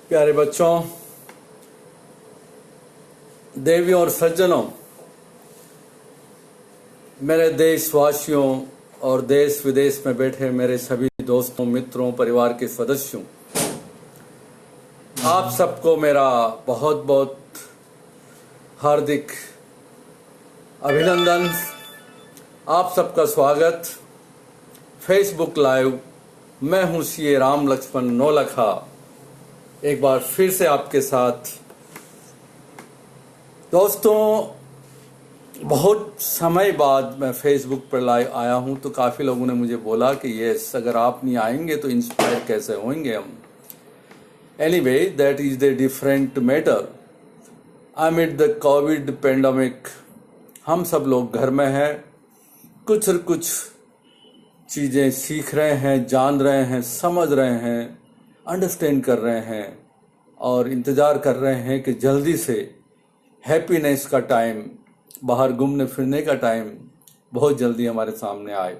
प्यारे बच्चों, देवियों और सज्जनों, मेरे देशवासियों और देश विदेश में बैठे मेरे सभी दोस्तों, मित्रों, परिवार के सदस्यों, आप सबको मेरा बहुत बहुत हार्दिक अभिनंदन। आप सबका स्वागत फेसबुक लाइव। मैं हूं सीए राम लक्ष्मण नौलखा, एक बार फिर से आपके साथ। दोस्तों, बहुत समय बाद मैं फेसबुक पर लाइव आया हूं, तो काफ़ी लोगों ने मुझे बोला कि यस, अगर आप नहीं आएंगे तो इंस्पायर कैसे होंगे हम। Anyway, that is the different matter. Amid the Covid pandemic हम सब लोग घर में हैं, कुछ चीज़ें सीख रहे हैं, जान रहे हैं, समझ रहे हैं, अंडरस्टैंड कर रहे हैं और इंतज़ार कर रहे हैं कि जल्दी से हैप्पीनेस का टाइम, बाहर घूमने फिरने का टाइम बहुत जल्दी हमारे सामने आए।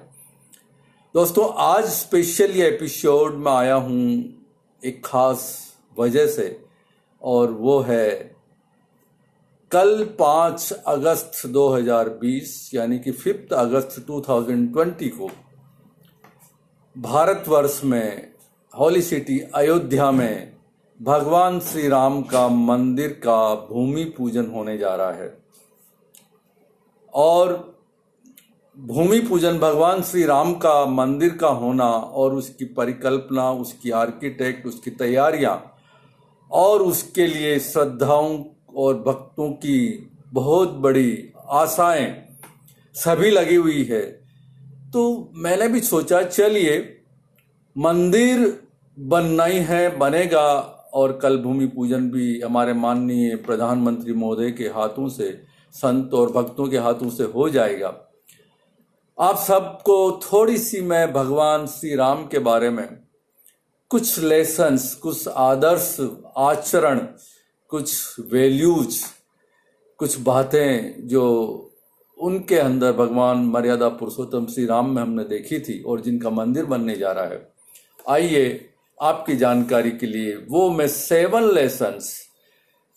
दोस्तों, आज स्पेशल ये एपिसोड में आया हूँ एक ख़ास वजह से, और वो है कल 5 अगस्त 2020 यानी कि 5 अगस्त 2020 को भारतवर्ष में होली सिटी अयोध्या में भगवान श्री राम का मंदिर का भूमि पूजन होने जा रहा है। और भूमि पूजन, भगवान श्री राम का मंदिर का होना और उसकी परिकल्पना, उसकी आर्किटेक्ट, उसकी तैयारियां और उसके लिए श्रद्धाओं और भक्तों की बहुत बड़ी आशाएं सभी लगी हुई है। तो मैंने भी सोचा चलिए, मंदिर बनना ही है, बनेगा, और कल भूमि पूजन भी हमारे माननीय प्रधानमंत्री महोदय के हाथों से, संत और भक्तों के हाथों से हो जाएगा। आप सबको थोड़ी सी मैं भगवान श्री राम के बारे में कुछ लेसन्स, कुछ आदर्श आचरण, कुछ वैल्यूज, कुछ बातें जो उनके अंदर भगवान मर्यादा पुरुषोत्तम श्री राम में हमने देखी थी और जिनका मंदिर बनने जा रहा है, आइए आपकी जानकारी के लिए वो मैं 7 लेसन्स,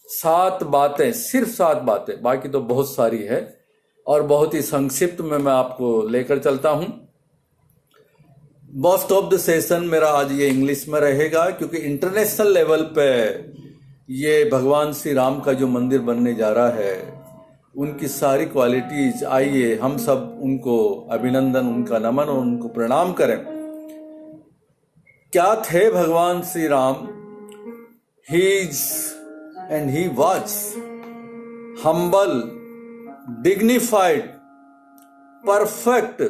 7 बातें, सिर्फ 7 बातें, बाकी तो बहुत सारी है और बहुत ही संक्षिप्त में मैं आपको लेकर चलता हूं। मोस्ट ऑफ द सेशन मेरा आज ये इंग्लिश में रहेगा, क्योंकि इंटरनेशनल लेवल पे ये भगवान श्री राम का जो मंदिर बनने जा रहा है, उनकी सारी क्वालिटीज, आइए हम सब उनको अभिनंदन, उनका नमन और उनको प्रणाम करें। क्या थे भगवान Shri Ram? He is and he was humble, dignified, perfect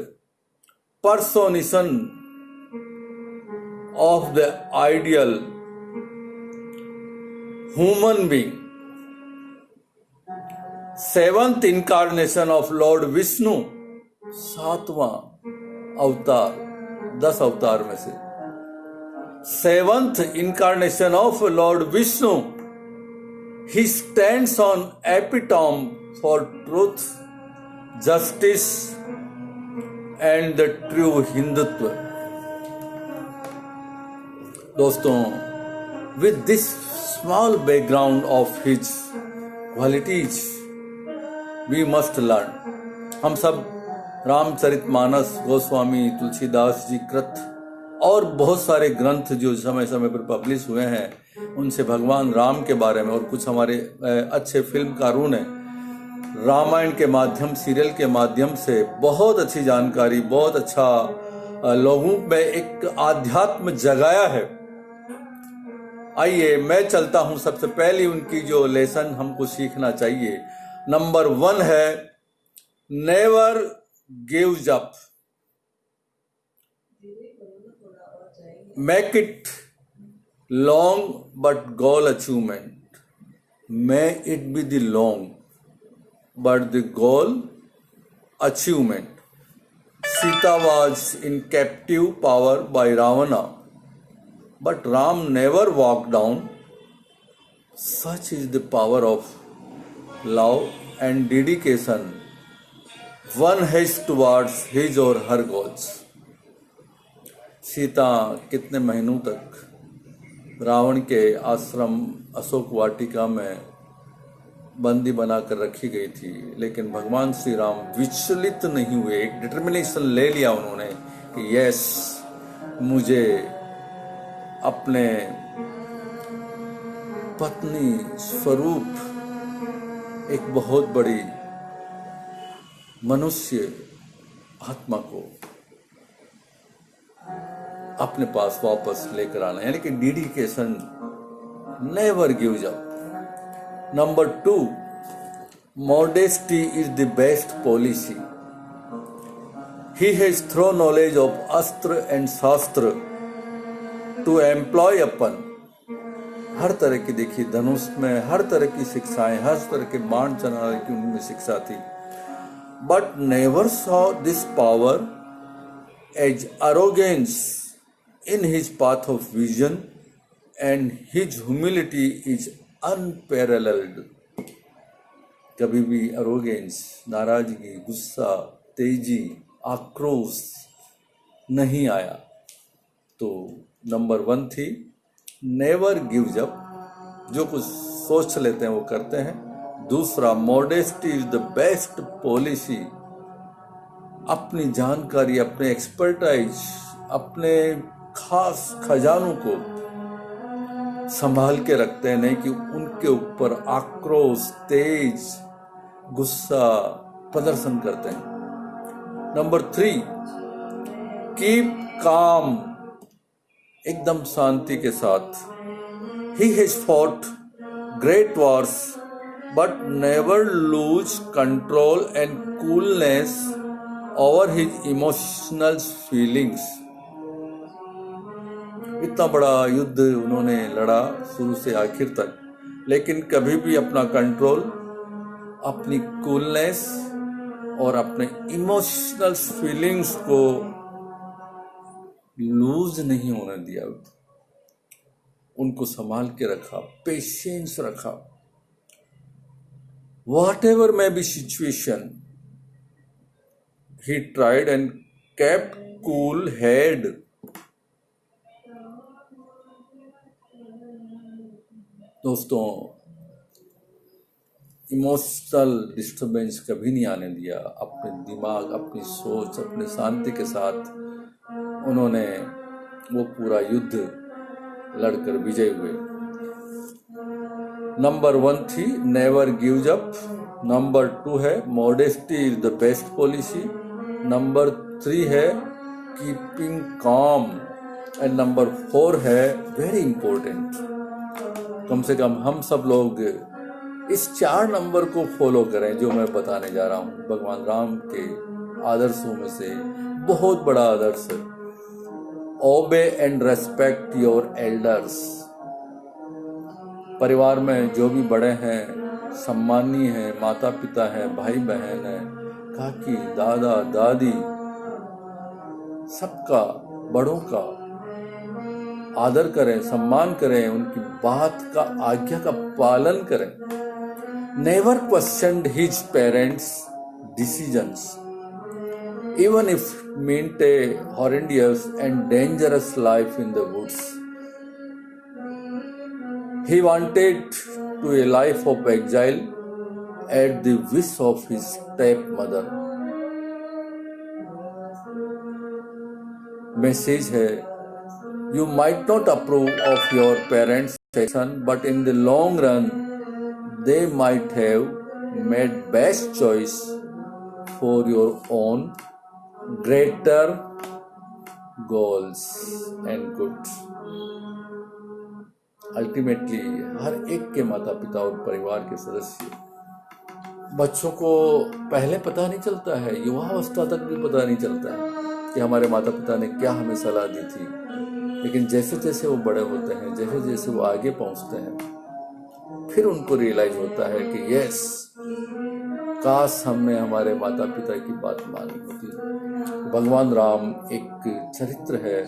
personification of the ideal human being, 7th incarnation of Lord Vishnu, 7वां अवतार, 10 अवतार में से 7th incarnation of Lord Vishnu. He stands on epitome for truth, justice and the true Hindutva. दोस्तों, with this small background of his qualities, we must learn. हम सब रामचरितमानस, गोस्वामी तुलसीदास जी कृत और बहुत सारे ग्रंथ जो समय समय पर पब्लिश हुए हैं, उनसे भगवान राम के बारे में, और कुछ हमारे अच्छे फिल्मकारों ने रामायण के माध्यम, सीरियल के माध्यम से बहुत अच्छी जानकारी, बहुत अच्छा लोगों में एक आध्यात्म जगाया है। आइए मैं चलता हूं। सबसे पहले उनकी जो लेसन हमको सीखना चाहिए, नंबर 1 है never gives up, make it long but goal achievement, may it be the long but the goal achievement. Sita was in captive power by Ravana, but Ram never walked down. Such is the power of love and dedication one has towards his or her goals. Sita कितने महीनों तक रावण के आश्रम अशोक वाटिका में बंदी बनाकर रखी गई थी, लेकिन भगवान श्री राम विचलित नहीं हुए। एक डिटर्मिनेशन ले लिया उन्होंने कि यस, मुझे अपने पत्नी स्वरूप एक बहुत बड़ी मनुष्य आत्मा को अपने पास वापस लेकर आना, यानी कि dedication, never gives up. Number 2, modesty is the best policy. He has through knowledge of अस्त्र and शास्त्र to employ upon। हर तरह की, देखिए धनुष में हर तरह की शिक्षाएं, हर तरह के बाण चलाने की उनमें शिक्षा थी, but never saw this power as arrogance in his path of vision, and his humility is unparalleled। कभी भी अरोगेंस, नाराजगी, गुस्सा, तेजी, आक्रोश नहीं आया। तो नंबर 1 थी नेवर गिव्स अप, जो कुछ सोच लेते हैं वो करते हैं। दूसरा, modesty is the best policy. अपनी जानकारी, अपने एक्सपर्टाइज, अपने खास खजानों को संभाल के रखते हैं, नहीं कि उनके ऊपर आक्रोश, तेज, गुस्सा प्रदर्शन करते हैं। नंबर 3, कीप काम, एकदम शांति के साथ। He has fought great wars but never lose control and coolness over his emotional feelings। इतना बड़ा युद्ध उन्होंने लड़ा शुरू से आखिर तक, लेकिन कभी भी अपना कंट्रोल, अपनी कूलनेस और अपने इमोशनल फीलिंग्स को लूज नहीं होने दिया, उनको संभाल के रखा, पेशेंस रखा। Whatever may be situation, he tried and kept cool head। दोस्तों, इमोशनल डिस्टर्बेंस कभी नहीं आने दिया। अपने दिमाग, अपनी सोच, अपने शांति के साथ उन्होंने वो पूरा युद्ध लड़कर विजय हुए। नंबर 1 थी नेवर गिव्स अप। नंबर 2 है modesty is the best policy. Number 3 है कीपिंग काम, एंड नंबर 4 है वेरी इंपॉर्टेंट, कम से कम हम सब लोग इस 4 नंबर को फॉलो करें जो मैं बताने जा रहा हूँ। भगवान राम के आदर्शों में से बहुत बड़ा आदर्श, ओबे एंड रेस्पेक्ट योर एल्डर्स। परिवार में जो भी बड़े हैं, सम्मानीय हैं, माता पिता हैं, भाई बहन हैं, काकी, दादा, दादी, सबका, बड़ों का आदर करें, सम्मान करें, उनकी बात का, आज्ञा का पालन करें। Never questioned his parents decisions even if meant a horrendous and dangerous life in the woods। He wanted to a life of exile at the wish of his stepmother। Message है, you might not approve of your parents' action, but in the long run they might have made best choice for your own greater goals and good। Ultimately हर एक के माता पिता और परिवार के सदस्य, बच्चों को पहले पता नहीं चलता है, युवावस्था तक भी पता नहीं चलता है कि हमारे माता पिता ने क्या हमें सलाह दी थी, लेकिन जैसे जैसे वो बड़े होते हैं, जैसे जैसे वो आगे पहुंचते हैं, फिर उनको रियलाइज होता है कि यस, काश हमने हमारे माता पिता की बात मानी होती। भगवान राम एक चरित्र है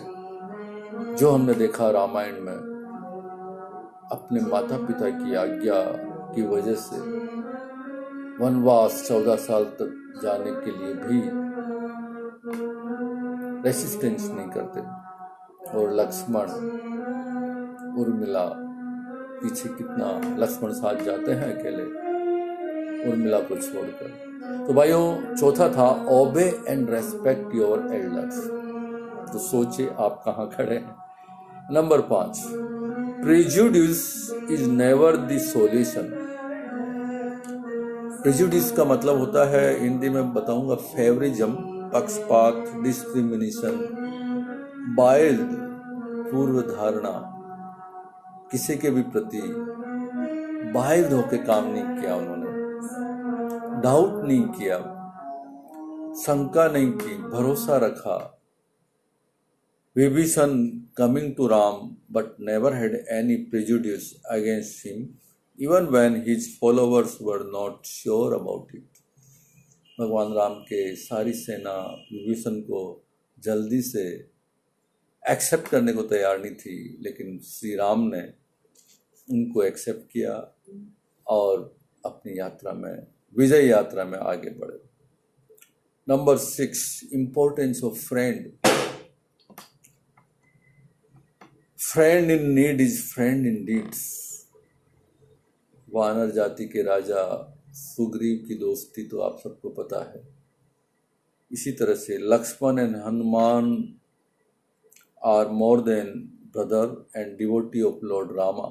जो हमने देखा रामायण में, अपने माता पिता की आज्ञा की वजह से वनवास 14 साल तक जाने के लिए भी रेसिस्टेंस नहीं करते, और लक्ष्मण उर्मिला पीछे कितना लक्ष्मण साथ जाते हैं अकेले उर्मिला को छोड़कर। तो भाइयों चौथा था ओबे एंड रेस्पेक्ट योर एल्डर्स। तो सोचिए आप कहाँ खड़े हैं। Number 5, prejudice is never the solution. Prejudice का मतलब होता है, हिंदी में बताऊंगा, फेवरिज्म, पक्षपात, डिस्क्रिमिनेशन, बायस्ड, पूर्व धारणा, किसी के भी प्रति बायस्ड होकर काम नहीं किया उन्होंने, डाउट नहीं किया, शंका नहीं की, भरोसा रखा। Vibhishan coming to Ram but never had any prejudice against him even when his followers were not sure about it। भगवान राम के सारी सेना विभीषण को जल्दी से एक्सेप्ट करने को तैयार नहीं थी, लेकिन श्री राम ने उनको एक्सेप्ट किया और अपनी यात्रा में, विजय यात्रा में आगे बढ़े। Number 6, importance of friend. Friend in need is friend in deeds. वानर जाति के राजा सुग्रीव की दोस्ती तो आप सबको पता है। इसी तरह से Lakshman and Hanuman are more than brother and devotee of lord Rama,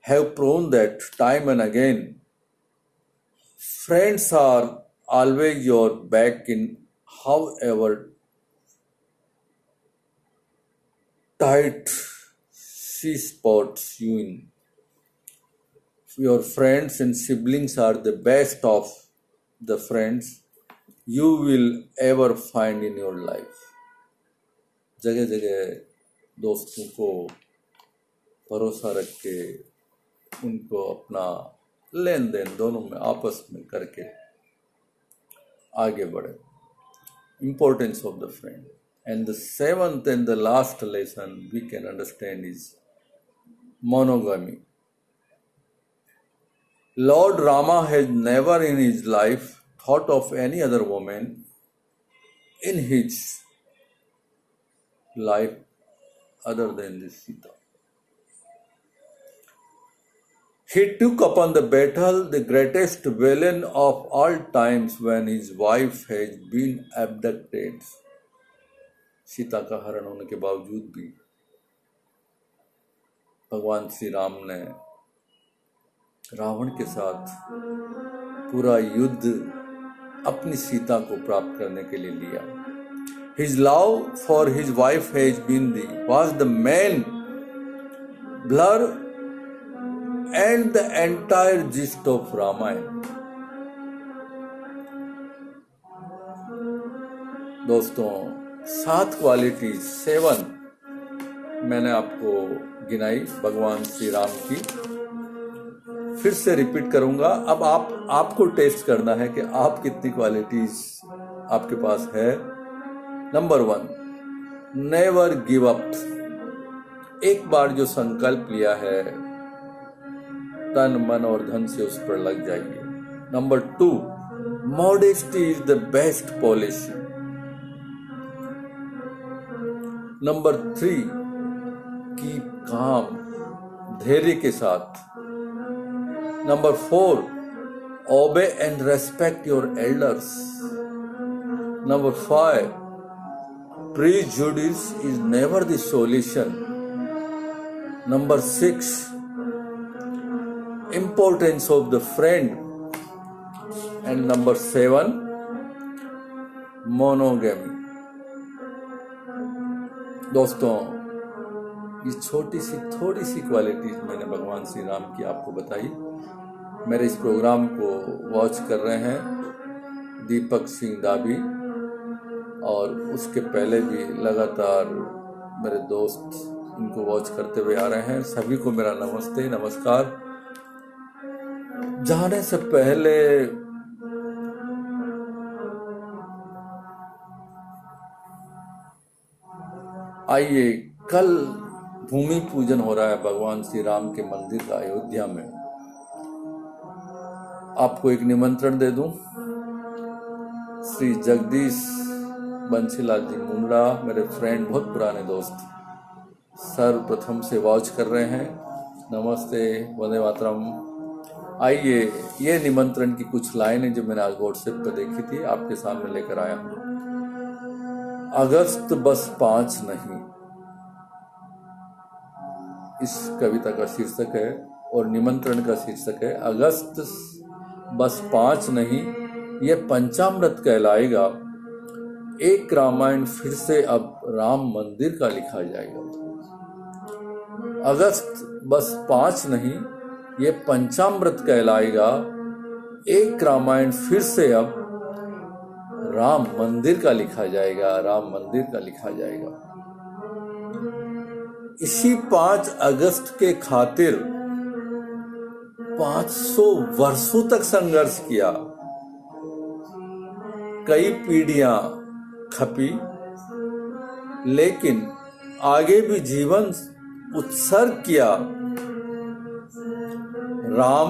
have proven that time and again. Friends are always your back in however tight sea spots you in. Your friends and siblings are the best of the friends you will ever find in your life. जगह जगह दोस्तों को भरोसा रख के उनको अपना लेन then दोनों में आपस में करके आगे बढ़े। Importance of the friend. And the 7th and the last lesson we can understand is monogamy. Lord Rama has never in his life thought of any other woman in his life other than this Sita. He took upon the battle the greatest villain of all times when his wife has been abducted. Sita का हरण होने के बावजूद भी भगवान श्री राम ने रावण के साथ पूरा युद्ध अपनी सीता को प्राप्त करने के लिए लिया। His love for his wife was the main blur and the entire gist of Ramayana। दोस्तों 7 क्वालिटीज 7 मैंने आपको गिनाई भगवान श्री राम की। फिर से रिपीट करूंगा। अब आपको टेस्ट करना है कि आप कितनी क्वालिटीज आपके पास है। Number 1, never give up. एक बार जो संकल्प लिया है तन मन और धन से उस पर लग जाइए। Number 2, modesty is the best policy. Number 3, keep calm, धैर्य के साथ। Number 4, obey and respect your elders. Number 5, prejudice is never the solution. Number 6, importance of the friend. And number 7, monogamy। दोस्तों ये थोड़ी सी क्वालिटीज मैंने भगवान श्री राम की आपको बताई। मेरे इस प्रोग्राम को वॉच कर रहे हैं दीपक सिंह दाबी, और उसके पहले भी लगातार मेरे दोस्त इनको वॉच करते हुए आ रहे हैं। सभी को मेरा नमस्ते, नमस्कार। जाने से पहले आइए, कल भूमि पूजन हो रहा है भगवान श्री राम के मंदिर का अयोध्या में। आपको एक निमंत्रण दे दूं। श्री जगदीश बंसीलाल जी मुंडा, मेरे फ्रेंड, बहुत पुराने दोस्त, सर्वप्रथम से वॉच कर रहे हैं। नमस्ते, वंदे मातरम। आइए, ये निमंत्रण की कुछ लाइनें जो मैंने आज व्हाट्सएप पर देखी थी आपके सामने लेकर आया हूँ। अगस्त बस 5 नहीं, इस कविता का शीर्षक है और निमंत्रण का शीर्षक है अगस्त बस 5 नहीं, ये पंचामृत कहलाएगा। एक रामायण फिर से अब राम मंदिर का लिखा जाएगा। अगस्त बस 5 नहीं, ये पंचामृत कहलाएगा। एक रामायण फिर से अब राम मंदिर का लिखा जाएगा, राम मंदिर का लिखा जाएगा। इसी 5 अगस्त के खातिर 500 वर्षों तक संघर्ष किया। कई पीढ़ियां खपी, लेकिन आगे भी जीवन उत्सर्ग किया। राम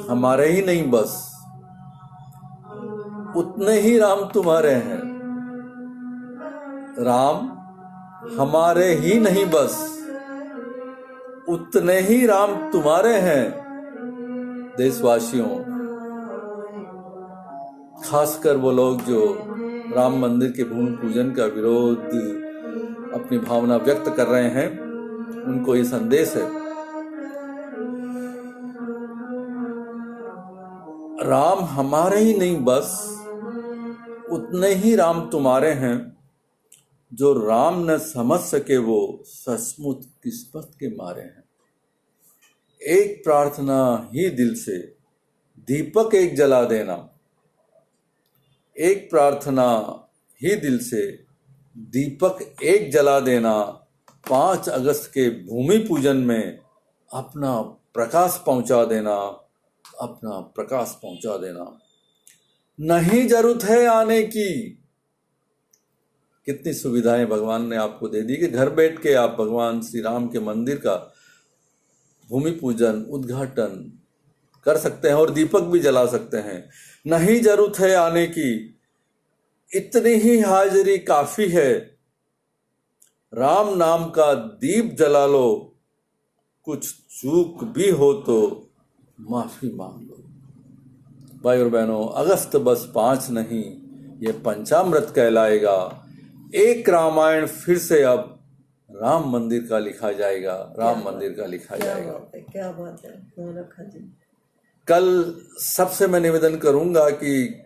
हमारे ही नहीं, बस उतने ही राम तुम्हारे हैं। राम हमारे ही नहीं, बस उतने ही राम तुम्हारे हैं। देशवासियों, खासकर वो लोग जो राम मंदिर के भूमि पूजन का विरोध अपनी भावना व्यक्त कर रहे हैं, उनको ये संदेश है, राम हमारे ही नहीं, बस उतने ही राम तुम्हारे हैं। जो राम न समझ सके वो सचमुच किस्मत के मारे हैं। एक प्रार्थना ही दिल से, दीपक एक जला देना। एक प्रार्थना ही दिल से, दीपक एक जला देना। 5 अगस्त के भूमि पूजन में अपना प्रकाश पहुंचा देना, अपना प्रकाश पहुंचा देना। नहीं जरूरत है आने की। कितनी सुविधाएं भगवान ने आपको दे दी कि घर बैठ के आप भगवान श्री राम के मंदिर का भूमि पूजन उद्घाटन कर सकते हैं और दीपक भी जला सकते हैं। नहीं जरूरत है आने की, इतनी ही हाजिरी काफी है। राम नाम का दीप जला लो, कुछ चूक भी हो तो माफी मांग लो। भाई और बहनों, अगस्त बस 5 नहीं, ये पंचामृत कहलाएगा। एक रामायण फिर से अब राम मंदिर का लिखा जाएगा, राम मंदिर का लिखा जाएगा। क्या बात है रखा जी। कल सबसे मैं निवेदन करूंगा कि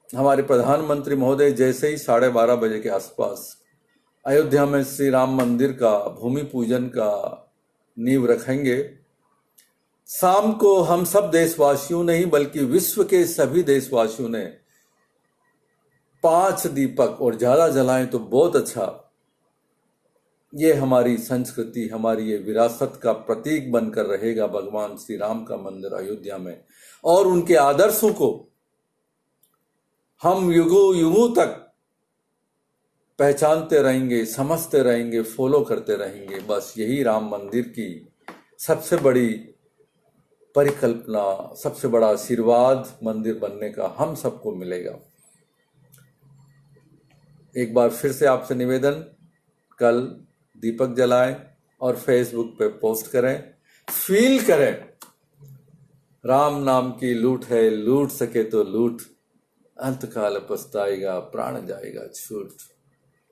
हमारे प्रधानमंत्री महोदय जैसे ही 12:30 बजे के आसपास अयोध्या में श्री राम मंदिर का भूमि पूजन का नींव रखेंगे, शाम को हम सब देशवासियों ने ही बल्कि विश्व के सभी देशवासियों ने 5 दीपक और ज्यादा जलाएं तो बहुत अच्छा। ये हमारी संस्कृति, हमारी ये विरासत का प्रतीक बनकर रहेगा भगवान श्री राम का मंदिर अयोध्या में, और उनके आदर्शों को हम युगों युगों तक पहचानते रहेंगे, समझते रहेंगे, फॉलो करते रहेंगे। बस यही राम मंदिर की सबसे बड़ी परिकल्पना, सबसे बड़ा आशीर्वाद मंदिर बनने का हम सबको मिलेगा। एक बार फिर से आपसे निवेदन, कल दीपक जलाएं और फेसबुक पे पोस्ट करें, फील करें राम नाम की लूट है, लूट सके तो लूट, अंतकाल पछताएगा, प्राण जाएगा छूट,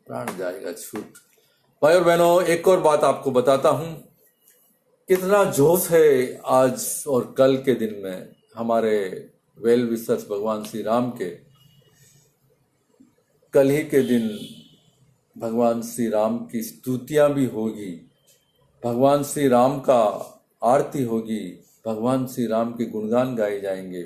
प्राण जाएगा छूट। भाई और बहनों, एक और बात आपको बताता हूं, कितना जोश है आज और कल के दिन में हमारे वेल विशर्स भगवान श्री राम के। कल ही के दिन भगवान श्री राम की स्तुतियां भी होगी, भगवान श्री राम का आरती होगी, भगवान श्री राम के गुणगान गाए जाएंगे।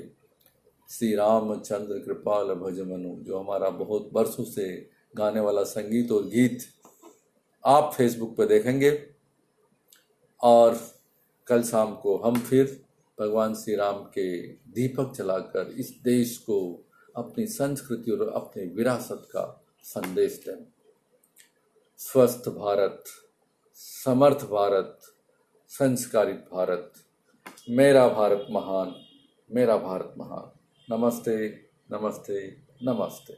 श्री रामचंद्र कृपाल भज मनु, जो हमारा बहुत वर्षों से गाने वाला संगीत और गीत आप फेसबुक पर देखेंगे। और कल शाम को हम फिर भगवान श्री राम के दीपक जलाकर इस देश को अपनी संस्कृति और अपनी विरासत का संदेश दें। स्वस्थ भारत, समर्थ भारत, संस्कारित भारत, मेरा भारत महान, मेरा भारत महान। नमस्ते, नमस्ते, नमस्ते।